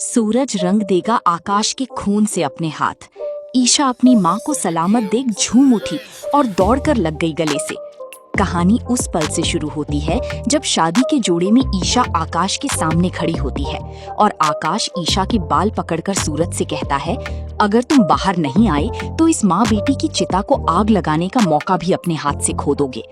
सूरज रंग देगा आकाश के खून से अपने हाथ। ईशा अपनी माँ को सलामत देख झूम उठी और दौड़कर लग गई गले से। कहानी उस पल से शुरू होती है जब शादी के जोड़े में ईशा आकाश के सामने खड़ी होती है और आकाश ईशा के बाल पकड़कर सूरज से कहता है, अगर तुम बाहर नहीं आए तो इस माँ बेटी की चिता को आग लगाने का मौका भी अपने हाथ से खो दोगे।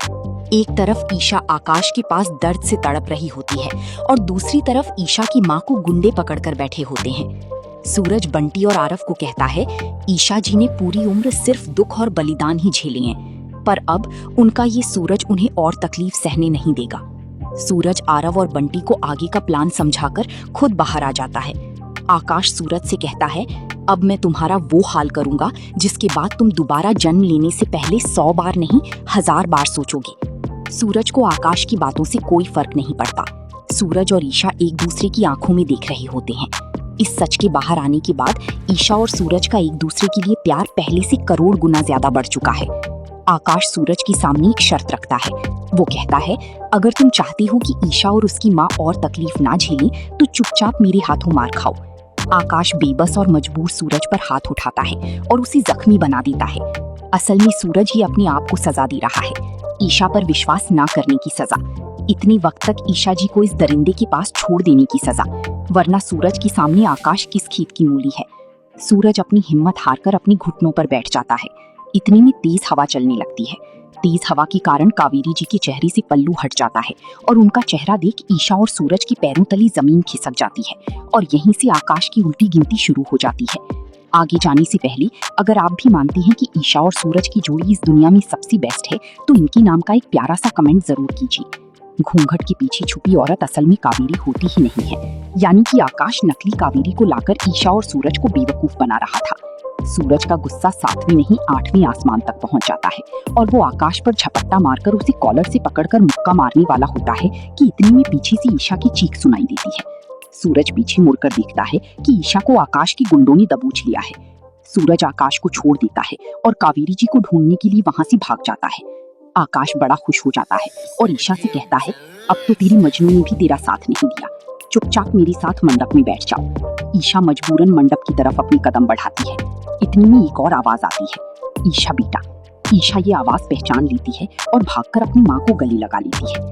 एक तरफ ईशा आकाश के पास दर्द से तड़प रही होती है और दूसरी तरफ ईशा की माँ को गुंडे पकड़कर बैठे होते हैं। सूरज बंटी और आरव को कहता है, ईशा जी ने पूरी उम्र सिर्फ दुख और बलिदान ही झेले हैं, पर अब उनका ये सूरज उन्हें और तकलीफ सहने नहीं देगा। सूरज आरव और बंटी को आगे का प्लान समझाकर खुद बाहर आ जाता है। आकाश सूरज से कहता है, अब मैं तुम्हारा वो हाल करूंगा जिसके बाद तुम दोबारा जन्म लेने से पहले 100 बार नहीं 1000 बार सोचोगे। सूरज को आकाश की बातों से कोई फर्क नहीं पड़ता। सूरज और ईशा एक दूसरे की आंखों में देख रहे होते हैं। इस सच के बाहर आने के बाद ईशा और सूरज का एक दूसरे के लिए प्यार पहले से करोड़ गुना ज्यादा बढ़ चुका है। आकाश सूरज के सामने एक शर्त रखता है। वो कहता है, अगर तुम चाहती हो कि ईशा और उसकी माँ और तकलीफ ना झेलें तो चुपचाप मेरे हाथों मार खाओ। आकाश बेबस और मजबूर सूरज पर हाथ उठाता है और उसे जख्मी बना देता है। असल में सूरज ही अपने आप को सजा दे रहा है, ईशा पर विश्वास ना करने की सजा। इतने वक्त तक ईशा जी को इस दरिंदे के पास छोड़ देने की सजा, वरना सूरज के सामने आकाश किस खेत की मूली है। सूरज अपनी हिम्मत हारकर अपने घुटनों पर बैठ जाता है। इतने में तेज हवा चलने लगती है। तेज हवा के कारण कावेरी जी के चेहरे से पल्लू हट जाता है और उनका चेहरा देख ईशा और सूरज के पैरों तले जमीन खिसक जाती है और यहीं से आकाश की उल्टी गिनती शुरू हो जाती है। आगे जाने से पहले अगर आप भी मानते हैं कि ईशा और सूरज की जोड़ी इस दुनिया में सबसे बेस्ट है तो इनके नाम का एक प्यारा सा कमेंट जरूर कीजिए। घूंघट के पीछे छुपी औरत असल में कावेरी होती ही नहीं है, यानी कि आकाश नकली कावेरी को लाकर ईशा और सूरज को बेवकूफ बना रहा था। सूरज का गुस्सा 7वें नहीं 8वें आसमान तक पहुंच जाता है और वो आकाश पर झपट्टा मारकर उसे कॉलर से पकड़कर मुक्का मारने वाला होता है कि इतने में पीछे से ईशा की चीख सुनाई देती है। सूरज पीछे मुड़कर देखता है कि ईशा को आकाश की गुंडों ने दबोच लिया है। सूरज आकाश को छोड़ देता है और कावेरी जी को ढूंढने के लिए वहां से भाग जाता है। आकाश बड़ा खुश हो जाता है और ईशा से कहता है, अब तो तेरी मजनू ने भी तेरा साथ नहीं दिया, चुपचाप मेरे साथ मंडप में बैठ जाओ। ईशा मजबूरन मंडप की तरफ अपने कदम बढ़ाती है। इतने में एक और आवाज आती है, ईशा बेटा। ईशा ये आवाज पहचान लेती है और भागकर अपनी माँ को गले लगा लेती है।